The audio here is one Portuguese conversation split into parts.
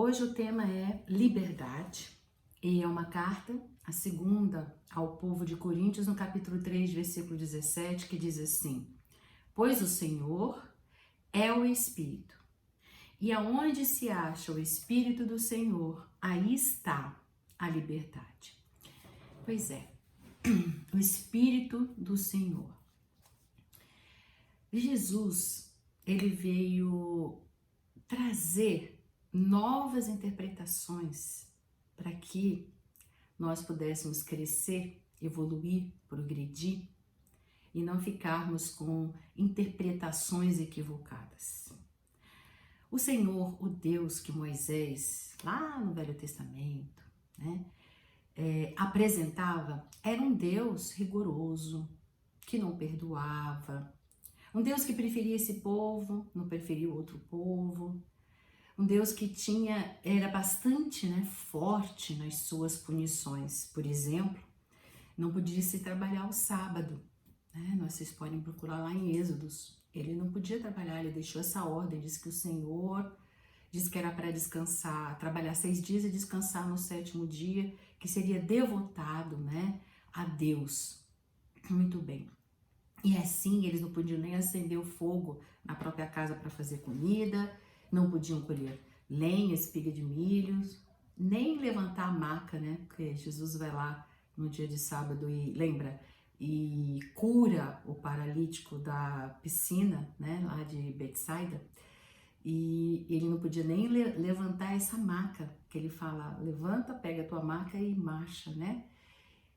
Hoje o tema é liberdade e é uma carta, a segunda ao povo de Coríntios, no capítulo 3, versículo 17, que diz assim: Pois o Senhor é o Espírito, e aonde se acha o Espírito do Senhor, aí está a liberdade. Pois é, o Espírito do Senhor. Jesus, ele veio trazer novas interpretações para que nós pudéssemos crescer, evoluir, progredir e não ficarmos com interpretações equivocadas. O Senhor, o Deus que Moisés, lá no Velho Testamento, apresentava, era um Deus rigoroso, que não perdoava, um Deus que preferia esse povo, não preferia o outro povo, um Deus que era bastante forte nas suas punições. Por exemplo, não podia se trabalhar o sábado. Vocês podem procurar lá em Êxodos. Ele não podia trabalhar, ele deixou essa ordem, disse que o Senhor disse que era para descansar, trabalhar 6 dias e descansar no 7º dia, que seria devotado a Deus. Muito bem. E assim, eles não podiam nem acender o fogo na própria casa para fazer comida, não podiam colher lenha, espiga de milho, nem levantar a maca, Porque Jesus vai lá no dia de sábado e lembra, e cura o paralítico da piscina, lá de Betsaida, e ele não podia nem levantar essa maca, que ele fala, levanta, pega a tua maca e marcha,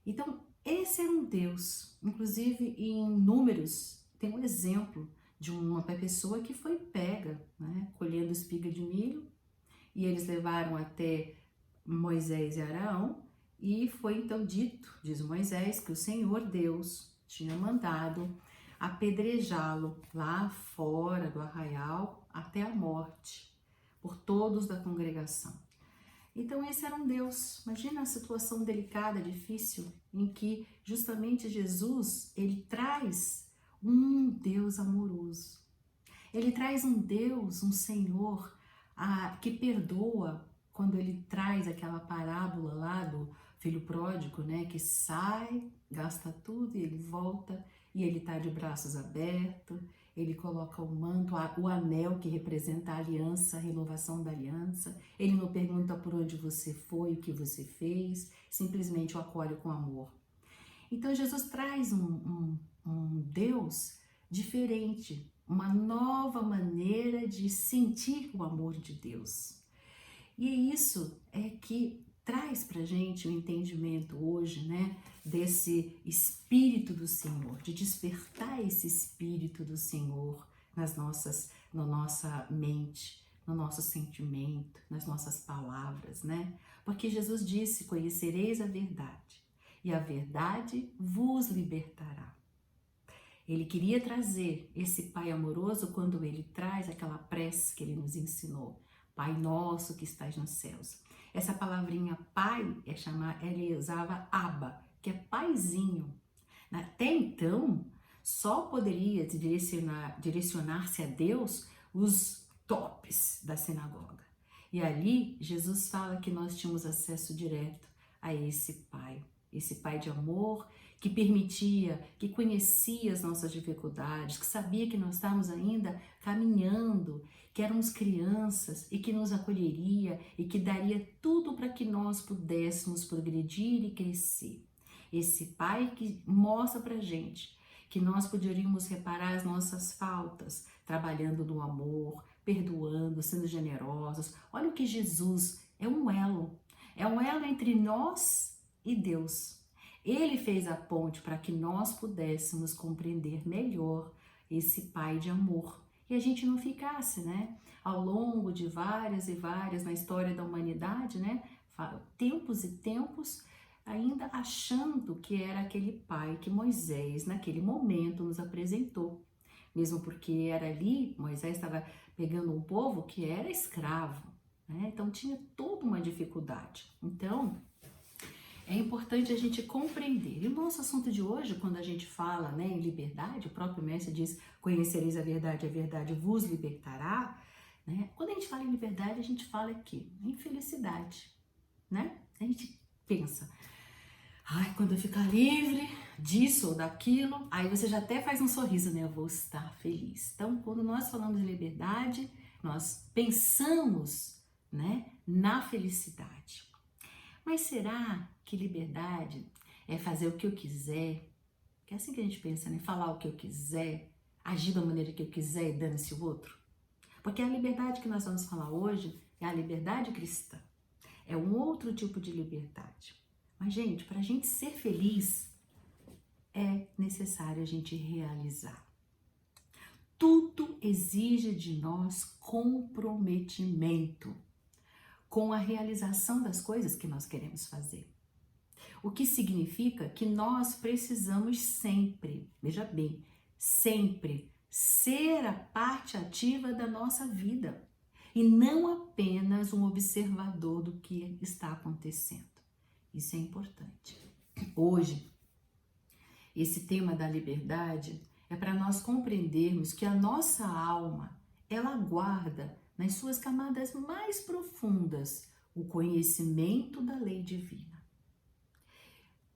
Então, esse era um Deus. Inclusive, em Números, tem um exemplo de uma pessoa que foi pega, colhendo espiga de milho, e eles levaram até Moisés e Arão, e foi então dito, diz Moisés, que o Senhor Deus tinha mandado apedrejá-lo lá fora do arraial até a morte, por todos da congregação. Então esse era um Deus. Imagina a situação delicada, difícil, em que justamente Jesus, ele traz um Deus amoroso. Ele traz um Deus, um Senhor, que perdoa, quando ele traz aquela parábola lá do filho pródigo, que sai, gasta tudo e ele volta e ele está de braços abertos, ele coloca o manto, o anel que representa a aliança, a renovação da aliança, ele não pergunta por onde você foi, o que você fez, simplesmente o acolhe com amor. Então Jesus traz um Deus diferente, uma nova maneira de sentir o amor de Deus. E isso é que traz pra gente o entendimento hoje, desse Espírito do Senhor, de despertar esse Espírito do Senhor na nossa mente, no nosso sentimento, nas nossas palavras, Porque Jesus disse, conhecereis a verdade, e a verdade vos libertará. Ele queria trazer esse Pai amoroso quando ele traz aquela prece que ele nos ensinou. Pai nosso que estás nos céus. Essa palavrinha pai ele usava Abba, que é paizinho. Até então, só poderia direcionar-se a Deus os tops da sinagoga. E ali, Jesus fala que nós tínhamos acesso direto a esse Pai de amor, que permitia, que conhecia as nossas dificuldades, que sabia que nós estávamos ainda caminhando, que éramos crianças e que nos acolheria e que daria tudo para que nós pudéssemos progredir e crescer. Esse Pai que mostra para gente que nós poderíamos reparar as nossas faltas, trabalhando no amor, perdoando, sendo generosos. Olha o que Jesus é um elo entre nós e Deus. Ele fez a ponte para que nós pudéssemos compreender melhor esse Pai de amor. E a gente não ficasse, ao longo de várias e várias na história da humanidade, tempos e tempos, ainda achando que era aquele Pai que Moisés, naquele momento, nos apresentou. Mesmo porque era ali, Moisés estava pegando um povo que era escravo, Então tinha toda uma dificuldade. Então, é importante a gente compreender. E o nosso assunto de hoje, quando a gente fala em liberdade, o próprio mestre diz, conhecereis a verdade vos libertará. né? Quando a gente fala em liberdade, a gente fala aqui em felicidade, né? A gente pensa, ai, quando eu ficar livre disso ou daquilo, aí você já até faz um sorriso, né? Eu vou estar feliz. Então, quando nós falamos de liberdade, nós pensamos, né, na felicidade. Mas será que liberdade é fazer o que eu quiser? Que é assim que a gente pensa, né? Falar o que eu quiser, agir da maneira que eu quiser e dane-se o outro? Porque a liberdade que nós vamos falar hoje é a liberdade cristã. É um outro tipo de liberdade. Mas, gente, para a gente ser feliz, é necessário a gente realizar. Tudo exige de nós comprometimento com a realização das coisas que nós queremos fazer. O que significa que nós precisamos sempre, veja bem, sempre ser a parte ativa da nossa vida e não apenas um observador do que está acontecendo. Isso é importante. Hoje, esse tema da liberdade é para nós compreendermos que a nossa alma, ela guarda nas suas camadas mais profundas o conhecimento da lei divina.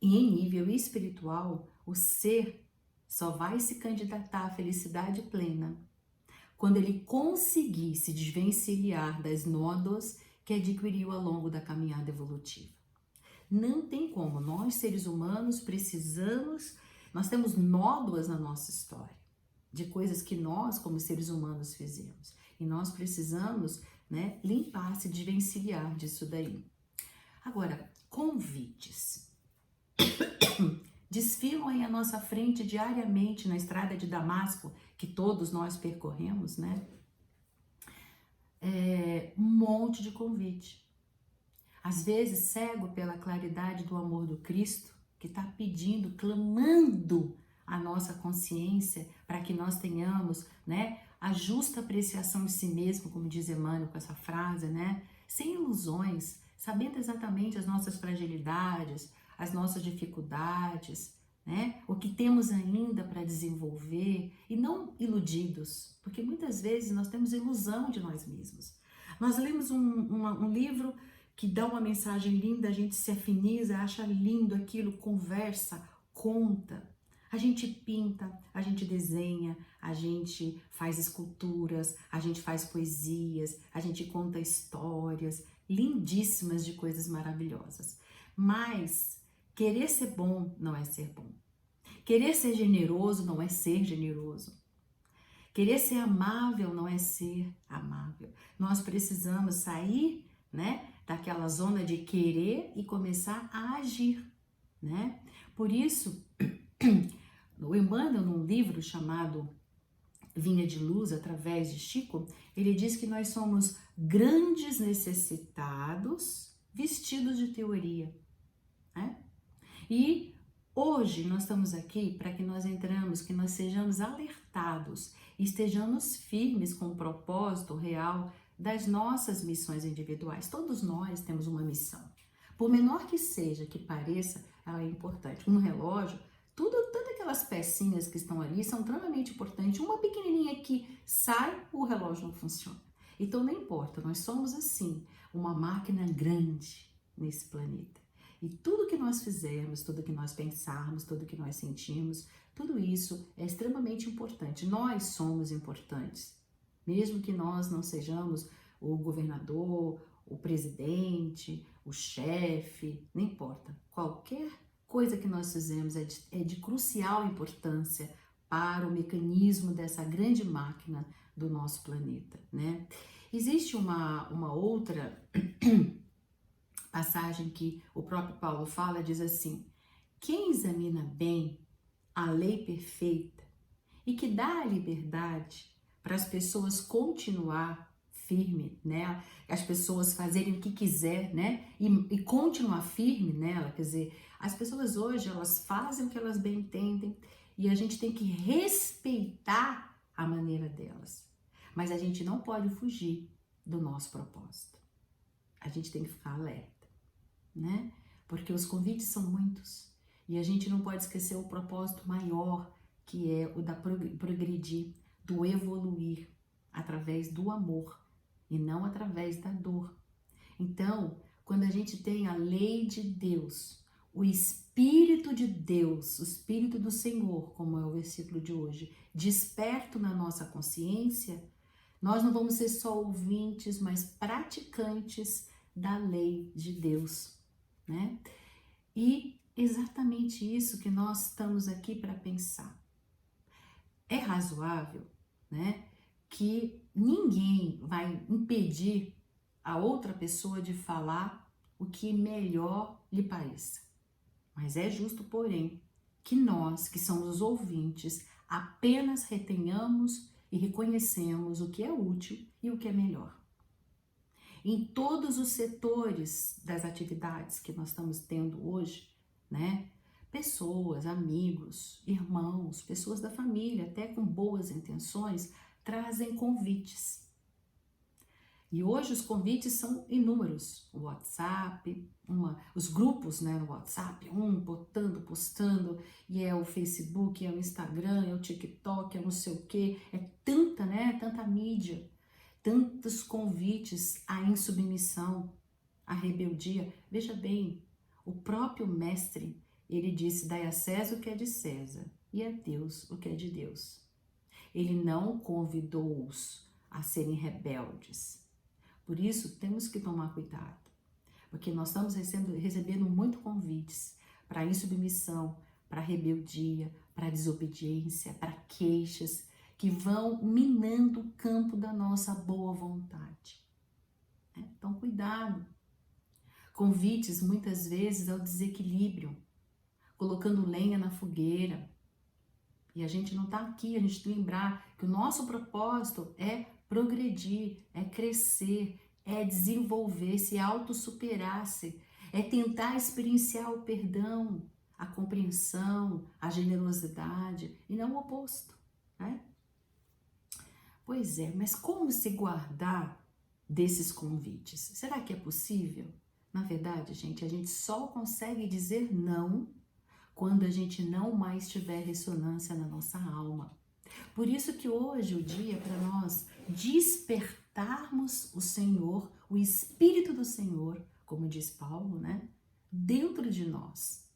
E em nível espiritual, o ser só vai se candidatar à felicidade plena quando ele conseguir se desvencilhar das nódoas que adquiriu ao longo da caminhada evolutiva. Não tem como, nós seres humanos nós temos nódoas na nossa história, de coisas que nós como seres humanos fizemos. E nós precisamos, né, limpar, se desvencilhar disso daí. Agora, convites. Desfilam aí à nossa frente diariamente na estrada de Damasco, que todos nós percorremos, né? Um monte de convite. Às vezes, cego pela claridade do amor do Cristo, que está pedindo, clamando a nossa consciência para que nós tenhamos, né, a justa apreciação de si mesmo, como diz Emmanuel com essa frase, né? Sem ilusões, sabendo exatamente as nossas fragilidades, as nossas dificuldades, né? O que temos ainda para desenvolver e não iludidos, porque muitas vezes nós temos ilusão de nós mesmos. Nós lemos um livro que dá uma mensagem linda, a gente se afiniza, acha lindo aquilo, conversa, conta. A gente pinta, a gente desenha, a gente faz esculturas, a gente faz poesias, a gente conta histórias lindíssimas de coisas maravilhosas. Mas querer ser bom não é ser bom. Querer ser generoso não é ser generoso. Querer ser amável não é ser amável. Nós precisamos sair, né, daquela zona de querer e começar a agir, né? Por isso, o Emmanuel, num livro chamado Vinha de Luz, através de Chico, ele diz que nós somos grandes necessitados vestidos de teoria, né? E hoje nós estamos aqui para que nós entramos, que nós sejamos alertados e estejamos firmes com o propósito real das nossas missões individuais. Todos nós temos uma missão. Por menor que seja, que pareça, ela é importante. Um relógio, todas aquelas pecinhas que estão ali são extremamente importantes. Uma pequenininha que sai, o relógio não funciona. Então não importa, nós somos assim, uma máquina grande nesse planeta. E tudo que nós fizermos, tudo que nós pensarmos, tudo que nós sentimos, tudo isso é extremamente importante. Nós somos importantes. Mesmo que nós não sejamos o governador, o presidente, o chefe, não importa. Qualquer coisa que nós fizemos é de crucial importância para o mecanismo dessa grande máquina do nosso planeta, né? Existe uma outra passagem que o próprio Paulo fala, diz assim: quem examina bem a lei perfeita e que dá a liberdade para as pessoas continuar firme, né? As pessoas fazerem o que quiser, né? E continuar firme nela, quer dizer, as pessoas hoje, elas fazem o que elas bem entendem e a gente tem que respeitar a maneira delas. Mas a gente não pode fugir do nosso propósito. A gente tem que ficar alerta, né? Porque os convites são muitos e a gente não pode esquecer o propósito maior, que é o da progredir, do evoluir através do amor, e não através da dor. Então, quando a gente tem a lei de Deus, o Espírito de Deus, o Espírito do Senhor, como é o versículo de hoje, desperto na nossa consciência, nós não vamos ser só ouvintes, mas praticantes da lei de Deus, né? E exatamente isso que nós estamos aqui para pensar. É razoável, né, que ninguém vai impedir a outra pessoa de falar o que melhor lhe pareça. Mas é justo, porém, que nós, que somos os ouvintes, apenas retenhamos e reconhecemos o que é útil e o que é melhor. Em todos os setores das atividades que nós estamos tendo hoje, né? Pessoas, amigos, irmãos, pessoas da família, até com boas intenções, trazem convites. E hoje os convites são inúmeros. O WhatsApp, os grupos, né, no WhatsApp, postando, e é o Facebook, é o Instagram, é o TikTok, é não sei o quê, é tanta, né, tanta mídia, tantos convites à insubmissão, à rebeldia. Veja bem, o próprio mestre, ele disse: dai a César o que é de César e a Deus o que é de Deus. Ele não convidou-os a serem rebeldes. Por isso, temos que tomar cuidado, porque nós estamos recebendo muito convites para insubmissão, para rebeldia, para desobediência, para queixas, que vão minando o campo da nossa boa vontade. Então, cuidado. Convites, muitas vezes, ao desequilíbrio, colocando lenha na fogueira. E a gente não está aqui, a gente tem que lembrar que o nosso propósito é progredir, é crescer, é desenvolver-se, autossuperar-se, é tentar experienciar o perdão, a compreensão, a generosidade, e não o oposto, né? Pois é, mas como se guardar desses convites? Será que é possível? Na verdade, gente, a gente só consegue dizer não quando a gente não mais tiver ressonância na nossa alma. Por isso que hoje o dia é para nós despertarmos o Senhor, o Espírito do Senhor, como diz Paulo, né? Dentro de nós.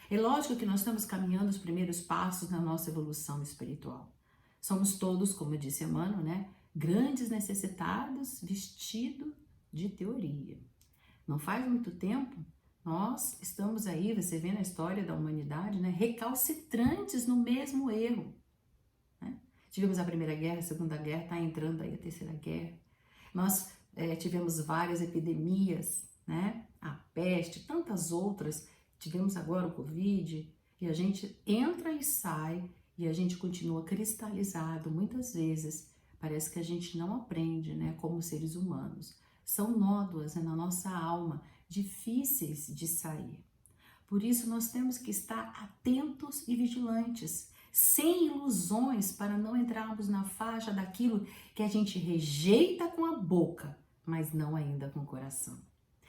É lógico que nós estamos caminhando os primeiros passos na nossa evolução espiritual. Somos todos, como disse Emmanuel, né? Grandes necessitados vestidos de teoria. Não faz muito tempo, nós estamos aí, você vê na história da humanidade, né, recalcitrantes no mesmo erro. Né? Tivemos a Primeira Guerra, a Segunda Guerra, está entrando aí a Terceira Guerra. Nós tivemos várias epidemias, né, a peste, tantas outras. Tivemos agora o Covid, e a gente entra e sai, e a gente continua cristalizado muitas vezes. Parece que a gente não aprende, né, como seres humanos. São nódoas, né, na nossa alma, difíceis de sair. Por isso nós temos que estar atentos e vigilantes, sem ilusões, para não entrarmos na faixa daquilo que a gente rejeita com a boca, mas não ainda com o coração.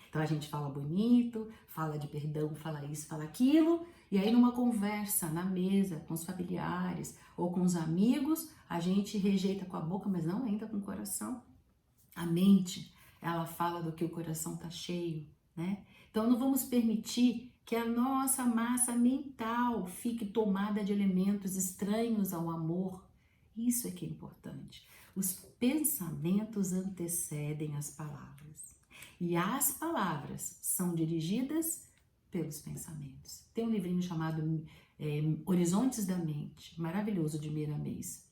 Então a gente fala bonito, fala de perdão, fala isso, fala aquilo, e aí numa conversa na mesa com os familiares ou com os amigos, a gente rejeita com a boca, mas não ainda com o coração. A mente, ela fala do que o coração está cheio, né? Então não vamos permitir que a nossa massa mental fique tomada de elementos estranhos ao amor. Isso é que é importante. Os pensamentos antecedem as palavras. E as palavras são dirigidas pelos pensamentos. Tem um livrinho chamado Horizontes da Mente, maravilhoso, de Miramês.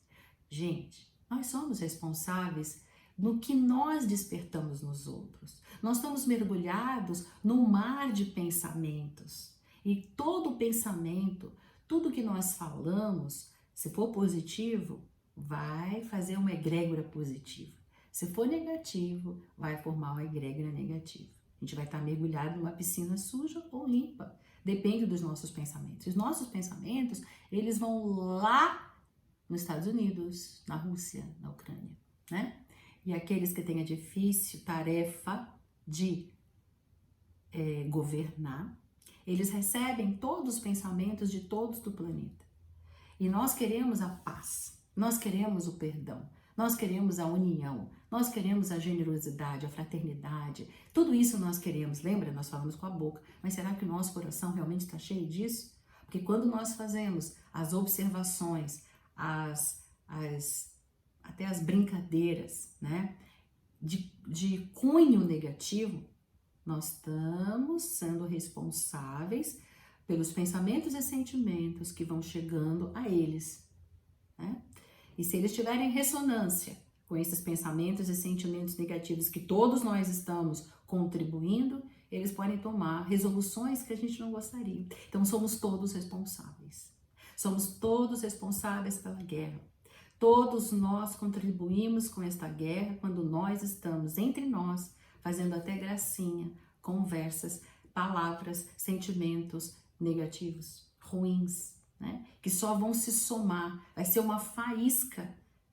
Gente, nós somos responsáveis no que nós despertamos nos outros. Nós estamos mergulhados num mar de pensamentos. E todo pensamento, tudo que nós falamos, se for positivo, vai fazer uma egrégora positiva. Se for negativo, vai formar uma egrégora negativa. A gente vai estar mergulhado numa piscina suja ou limpa. Depende dos nossos pensamentos. Os nossos pensamentos, eles vão lá nos Estados Unidos, na Rússia, na Ucrânia, né? E aqueles que têm a difícil tarefa de governar, eles recebem todos os pensamentos de todos do planeta. E nós queremos a paz, nós queremos o perdão, Nós queremos a união, nós queremos a generosidade, a fraternidade, tudo isso nós queremos. Lembra? Nós falamos com a boca, mas será que o nosso coração realmente está cheio disso? Porque quando nós fazemos as observações, até as brincadeiras, né, de cunho negativo, nós estamos sendo responsáveis pelos pensamentos e sentimentos que vão chegando a eles, né? E se eles tiverem ressonância com esses pensamentos e sentimentos negativos que todos nós estamos contribuindo, eles podem tomar resoluções que a gente não gostaria. Então somos todos responsáveis. Somos todos responsáveis pela guerra. Todos nós contribuímos com esta guerra quando nós estamos entre nós, fazendo até gracinha, conversas, palavras, sentimentos negativos, ruins, né? Que só vão se somar, vai ser uma faísca,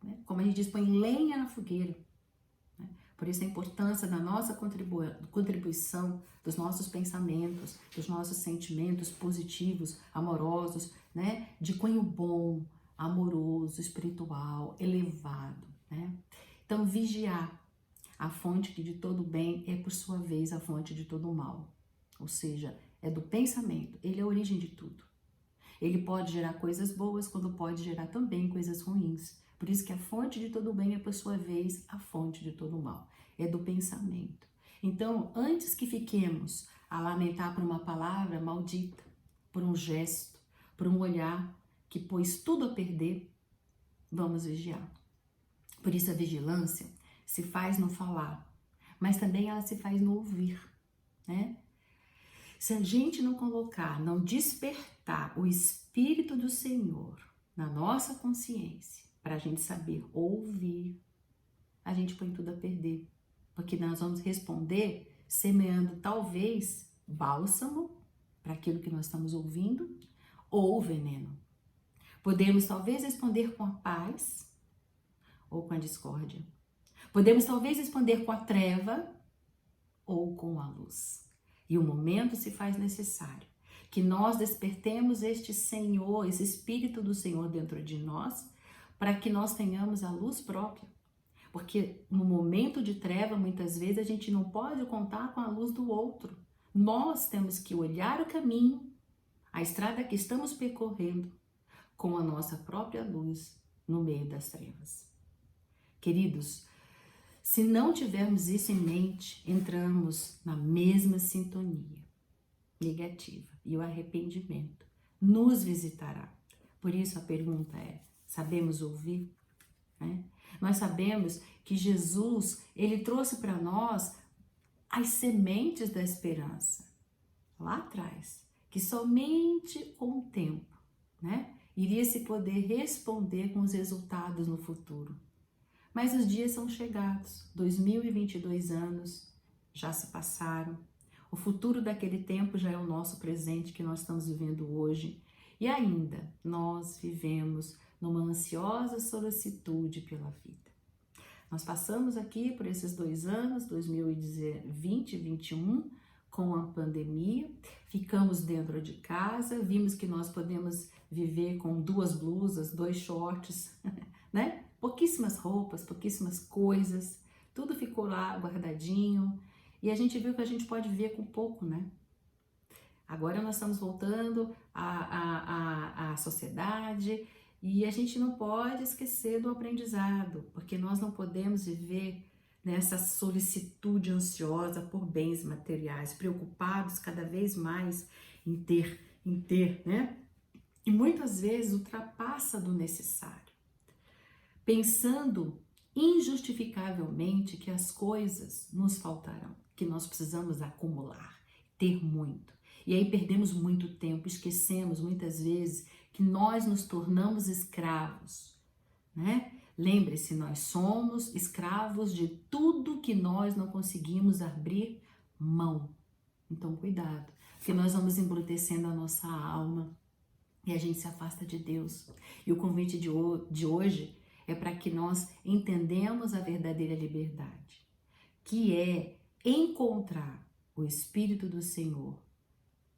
né? Como a gente diz, põe lenha na fogueira, né? Por isso a importância da nossa contribuição, dos nossos pensamentos, dos nossos sentimentos positivos, amorosos, né? De cunho bom, amoroso, espiritual, elevado, né? Então, vigiar. A fonte que de todo bem é, por sua vez, a fonte de todo mal. Ou seja, é do pensamento, ele é a origem de tudo. Ele pode gerar coisas boas, quando pode gerar também coisas ruins. Por isso que a fonte de todo bem é, por sua vez, a fonte de todo mal. É do pensamento. Então, antes que fiquemos a lamentar por uma palavra maldita, por um gesto, por um olhar que pôs tudo a perder, vamos vigiar. Por isso a vigilância se faz no falar, mas também ela se faz no ouvir, né? Se a gente não colocar, não despertar o Espírito do Senhor na nossa consciência, para a gente saber ouvir, a gente põe tudo a perder. Porque nós vamos responder semeando talvez bálsamo para aquilo que nós estamos ouvindo ou veneno. Podemos talvez responder com a paz ou com a discórdia. Podemos talvez responder com a treva ou com a luz. E o momento se faz necessário que nós despertemos este Senhor, esse Espírito do Senhor dentro de nós, para que nós tenhamos a luz própria. Porque no momento de treva, muitas vezes, a gente não pode contar com a luz do outro. Nós temos que olhar o caminho, a estrada que estamos percorrendo, com a nossa própria luz no meio das trevas. Queridos, se não tivermos isso em mente, entramos na mesma sintonia negativa e o arrependimento nos visitará. Por isso a pergunta é, sabemos ouvir? Né? Nós sabemos que Jesus, ele trouxe para nós as sementes da esperança lá atrás, que somente com o tempo, né, iria se poder responder com os resultados no futuro. Mas os dias são chegados, 2022 anos já se passaram, o futuro daquele tempo já é o nosso presente que nós estamos vivendo hoje e ainda nós vivemos numa ansiosa solicitude pela vida. Nós passamos aqui por esses 2 anos, 2020 e 2021, com a pandemia, ficamos dentro de casa, vimos que nós podemos viver com 2 blusas, 2 shorts, né? Pouquíssimas roupas, pouquíssimas coisas, tudo ficou lá guardadinho e a gente viu que a gente pode viver com pouco, né? Agora nós estamos voltando à sociedade e a gente não pode esquecer do aprendizado, porque nós não podemos viver nessa solicitude ansiosa por bens materiais, preocupados cada vez mais em ter, né? E muitas vezes ultrapassa do necessário, pensando injustificavelmente que as coisas nos faltarão, que nós precisamos acumular, ter muito. E aí perdemos muito tempo, esquecemos muitas vezes que nós nos tornamos escravos, né? Lembre-se, nós somos escravos de tudo que nós não conseguimos abrir mão. Então, cuidado, porque nós vamos embrutecendo a nossa alma e a gente se afasta de Deus. E o convite de hoje é para que nós entendamos a verdadeira liberdade, que é encontrar o Espírito do Senhor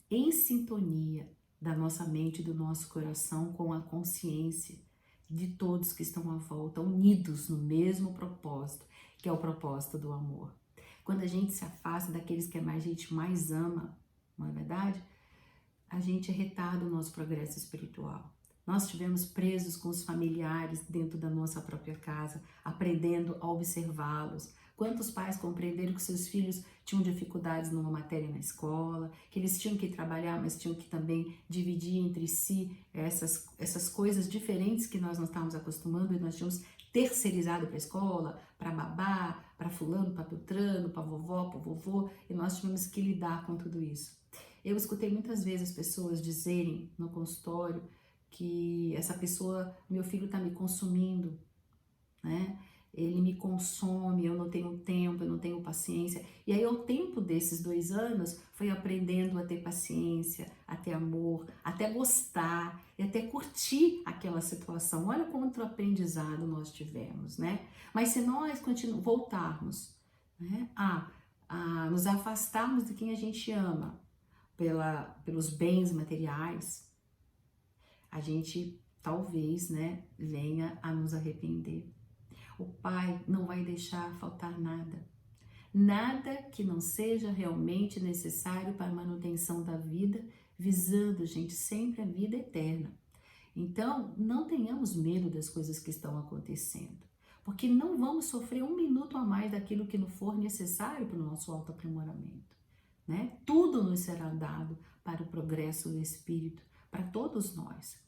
em sintonia da nossa mente e do nosso coração com a consciência de todos que estão à volta, unidos no mesmo propósito, que é o propósito do amor. Quando a gente se afasta daqueles que a gente mais ama, não é verdade? A gente é retarda o nosso progresso espiritual. Nós estivemos presos com os familiares dentro da nossa própria casa, aprendendo a observá-los. Quantos pais compreenderam que seus filhos tinham dificuldades numa matéria na escola, que eles tinham que trabalhar, mas tinham que também dividir entre si essas coisas diferentes que nós não estávamos acostumando e nós tínhamos terceirizado para a escola, para babá, para fulano, para beltrano, para vovó, para vovô, e nós tivemos que lidar com tudo isso. Eu escutei muitas vezes as pessoas dizerem no consultório que essa pessoa, meu filho está me consumindo, né? Ele me consome, eu não tenho tempo, eu não tenho paciência. E aí, ao tempo desses 2 anos, foi aprendendo a ter paciência, a ter amor, até gostar e até curtir aquela situação. Olha quanto aprendizado nós tivemos, né? Mas se nós voltarmos, né, a nos afastarmos de quem a gente ama, pelos bens materiais, a gente talvez, né, venha a nos arrepender. O Pai não vai deixar faltar nada. Nada que não seja realmente necessário para a manutenção da vida, visando, gente, sempre a vida eterna. Então, não tenhamos medo das coisas que estão acontecendo, porque não vamos sofrer 1 minuto a mais daquilo que não for necessário para o nosso autoaprimoramento, né? Tudo nos será dado para o progresso do Espírito, para todos nós.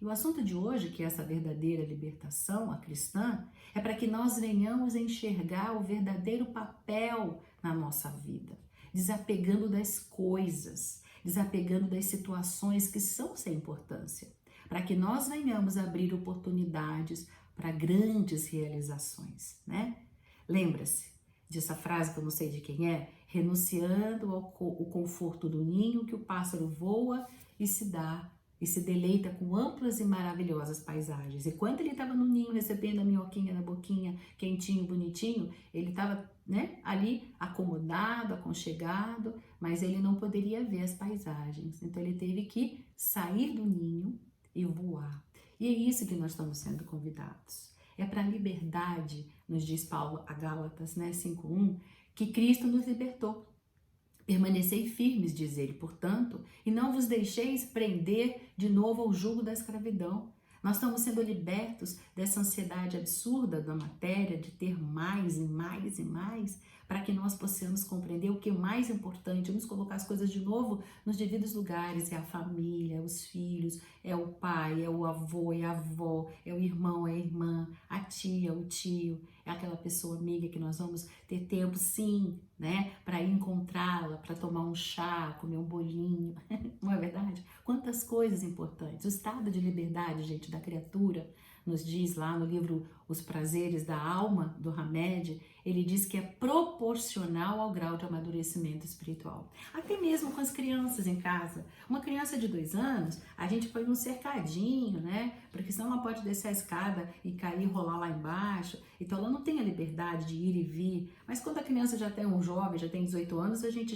E o assunto de hoje, que é essa verdadeira libertação, a cristã, é para que nós venhamos a enxergar o verdadeiro papel na nossa vida, desapegando das coisas, desapegando das situações que são sem importância, para que nós venhamos a abrir oportunidades para grandes realizações, né? Lembra-se dessa frase que eu não sei de quem é? Renunciando ao conforto do ninho que o pássaro voa e se deleita com amplas e maravilhosas paisagens. E quando ele estava no ninho recebendo a minhoquinha na boquinha, quentinho, bonitinho, ele estava, né, ali acomodado, aconchegado, mas ele não poderia ver as paisagens. Então ele teve que sair do ninho e voar. E é isso que nós estamos sendo convidados. É para a liberdade, nos diz Paulo a Gálatas, né, 5:1, que Cristo nos libertou. Permanecei firmes, diz ele, portanto, e não vos deixeis prender de novo ao jugo da escravidão. Nós estamos sendo libertos dessa ansiedade absurda da matéria, de ter mais e mais e mais, para que nós possamos compreender o que é mais importante. Vamos colocar as coisas de novo nos devidos lugares. É a família, é os filhos, é o pai, é o avô, é a avó, é o irmão, é a irmã, a tia, o tio, é aquela pessoa amiga que nós vamos ter tempo, sim, né, para encontrá-la, para tomar um chá, comer um bolinho, não é verdade? Quantas coisas importantes. O estado de liberdade, gente, da criatura, nos diz lá no livro Os Prazeres da Alma, do Hamed, ele diz que é proporcional ao grau de amadurecimento espiritual. Até mesmo com as crianças em casa. Uma criança de 2 anos, a gente põe num cercadinho, né? Porque senão ela pode descer a escada e cair e rolar lá embaixo. Então ela não tem a liberdade de ir e vir. Mas quando a criança já tem um jovem, já tem 18 anos, a gente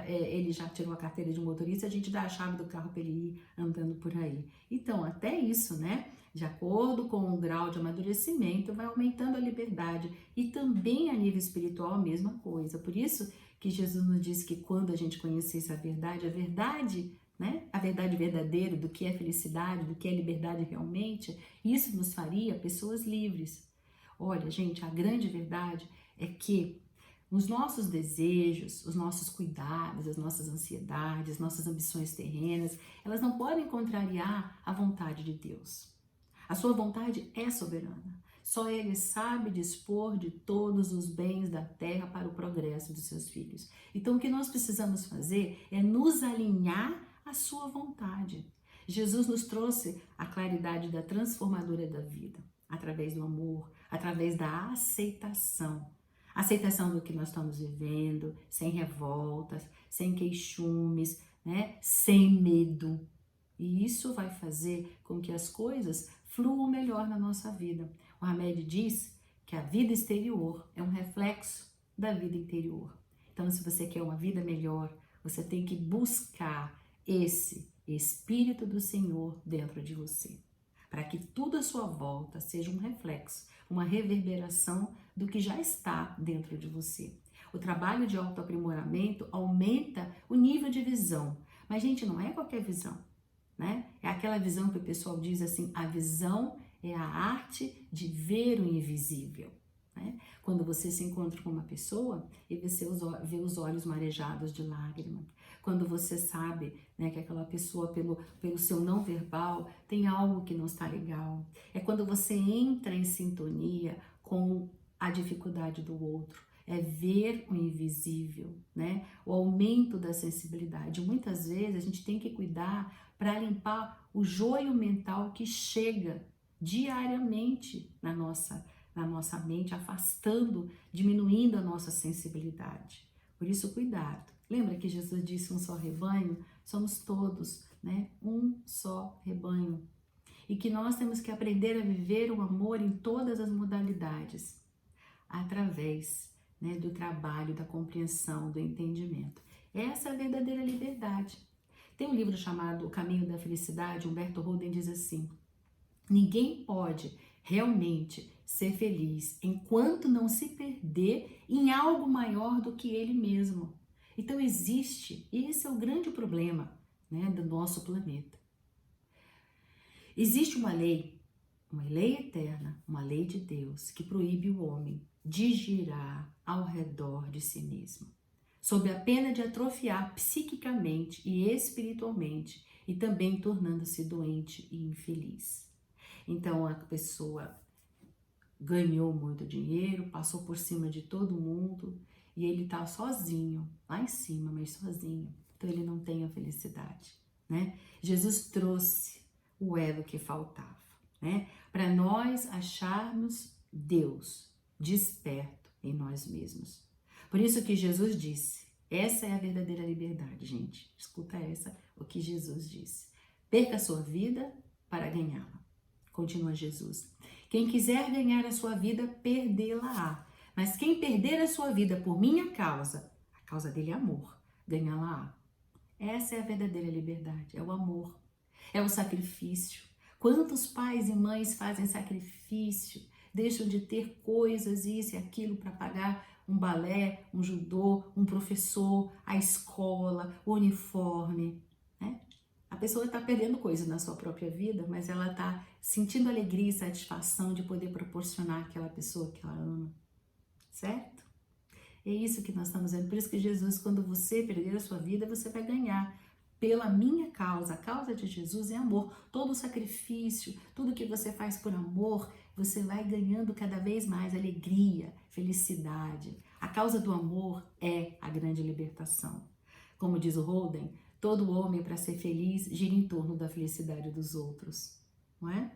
ele já tirou a carteira de motorista, a gente dá a chave do carro para ele ir andando por aí. Então, até isso, né? De acordo com o grau de amadurecimento, vai aumentando a liberdade. E também a nível espiritual, a mesma coisa. Por isso que Jesus nos disse que quando a gente conhecesse a verdade, né? A verdade verdadeira do que é felicidade, do que é liberdade realmente, isso nos faria pessoas livres. Olha, gente, a grande verdade é que os nossos desejos, os nossos cuidados, as nossas ansiedades, nossas ambições terrenas, elas não podem contrariar a vontade de Deus. A sua vontade é soberana. Só Ele sabe dispor de todos os bens da terra para o progresso dos seus filhos. Então, o que nós precisamos fazer é nos alinhar à sua vontade. Jesus nos trouxe a claridade da transformadora da vida, através do amor, através da aceitação. Aceitação do que nós estamos vivendo, sem revoltas, sem queixumes, né? Sem medo. E isso vai fazer com que as coisas fluam melhor na nossa vida. O Hamed diz que a vida exterior é um reflexo da vida interior. Então, se você quer uma vida melhor, você tem que buscar esse Espírito do Senhor dentro de você. para que tudo à sua volta seja um reflexo, uma reverberação do que já está dentro de você. O trabalho de autoaprimoramento aumenta o nível de visão, mas, gente, não é qualquer visão, né? É aquela visão que o pessoal diz assim, a visão é a arte de ver o invisível, né? Quando você se encontra com uma pessoa e você vê os olhos marejados de lágrima, quando você sabe, né, que aquela pessoa, pelo seu não verbal, tem algo que não está legal. É quando você entra em sintonia com a dificuldade do outro. É ver o invisível, né? O aumento da sensibilidade. Muitas vezes a gente tem que cuidar para limpar o joio mental que chega diariamente na nossa mente, afastando, diminuindo a nossa sensibilidade. Por isso, cuidado. Lembra que Jesus disse um só rebanho? Somos todos, né? Um só rebanho. E que nós temos que aprender a viver o amor em todas as modalidades, através, né, do trabalho, da compreensão, do entendimento. Essa é a verdadeira liberdade. Tem um livro chamado O Caminho da Felicidade, Humberto Holden diz assim: ninguém pode realmente ser feliz enquanto não se perder em algo maior do que ele mesmo. Então existe, e esse é o grande problema, né, do nosso planeta. Existe uma lei eterna, uma lei de Deus, que proíbe o homem de girar ao redor de si mesmo, sob a pena de atrofiar psiquicamente e espiritualmente, e também tornando-se doente e infeliz. Então a pessoa ganhou muito dinheiro, passou por cima de todo mundo e ele está sozinho, lá em cima, mas sozinho. Então ele não tem a felicidade, né? Jesus trouxe o elo que faltava, né? Para nós acharmos Deus desperto em nós mesmos. Por isso que Jesus disse, essa é a verdadeira liberdade, gente. Escuta o que Jesus disse. Perca a sua vida para ganhá-la. Continua Jesus. Quem quiser ganhar a sua vida, perdê-la-á. Mas quem perder a sua vida por minha causa, a causa dele é amor, ganhá-la-á. Essa é a verdadeira liberdade, é o amor, é o sacrifício. Quantos pais e mães fazem sacrifício, deixam de ter coisas, isso e aquilo, para pagar um balé, um judô, um professor, a escola, o uniforme, né? A pessoa está perdendo coisas na sua própria vida, mas ela está sentindo alegria e satisfação de poder proporcionar àquela pessoa que ela ama, certo? É isso que nós estamos vendo. Por isso que Jesus, quando você perder a sua vida, você vai ganhar. Pela minha causa, a causa de Jesus é amor. Todo o sacrifício, tudo que você faz por amor, você vai ganhando cada vez mais alegria, felicidade. A causa do amor é a grande libertação. Como diz o Holden, todo homem, para ser feliz, gira em torno da felicidade dos outros, não é?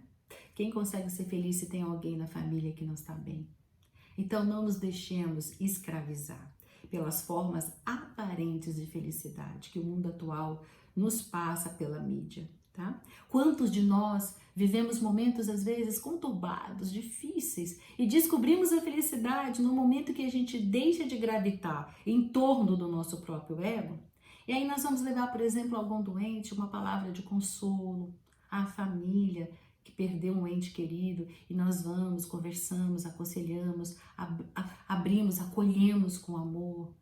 Quem consegue ser feliz se tem alguém na família que não está bem? Então não nos deixemos escravizar pelas formas aparentes de felicidade que o mundo atual nos passa pela mídia, tá? Quantos de nós vivemos momentos às vezes conturbados, difíceis e descobrimos a felicidade no momento que a gente deixa de gravitar em torno do nosso próprio ego? E aí nós vamos levar, por exemplo, algum doente, uma palavra de consolo, à família que perdeu um ente querido, e nós vamos, conversamos, aconselhamos, abrimos, acolhemos com amor.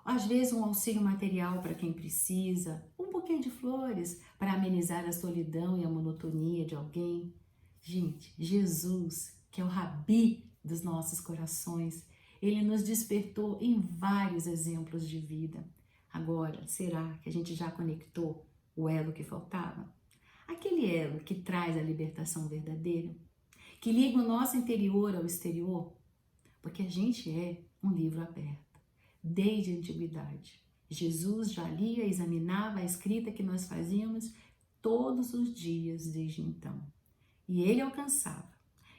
Às vezes um auxílio material para quem precisa, um buquê de flores para amenizar a solidão e a monotonia de alguém. Gente, Jesus, que é o rabi dos nossos corações, ele nos despertou em vários exemplos de vida. Agora, será que a gente já conectou o elo que faltava? Aquele elo que traz a libertação verdadeira, que liga o nosso interior ao exterior, porque a gente é um livro aberto, desde a antiguidade. Jesus já lia e examinava a escrita que nós fazíamos todos os dias desde então. E ele alcançava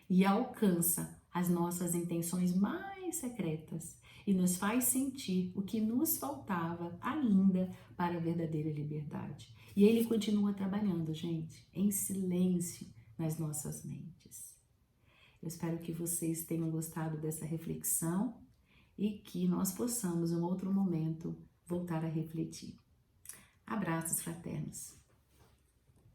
e alcança as nossas intenções mais secretas e nos faz sentir o que nos faltava ainda para a verdadeira liberdade. E ele continua trabalhando, gente, em silêncio nas nossas mentes. Eu espero que vocês tenham gostado dessa reflexão e que nós possamos, em outro momento, voltar a refletir. Abraços fraternos.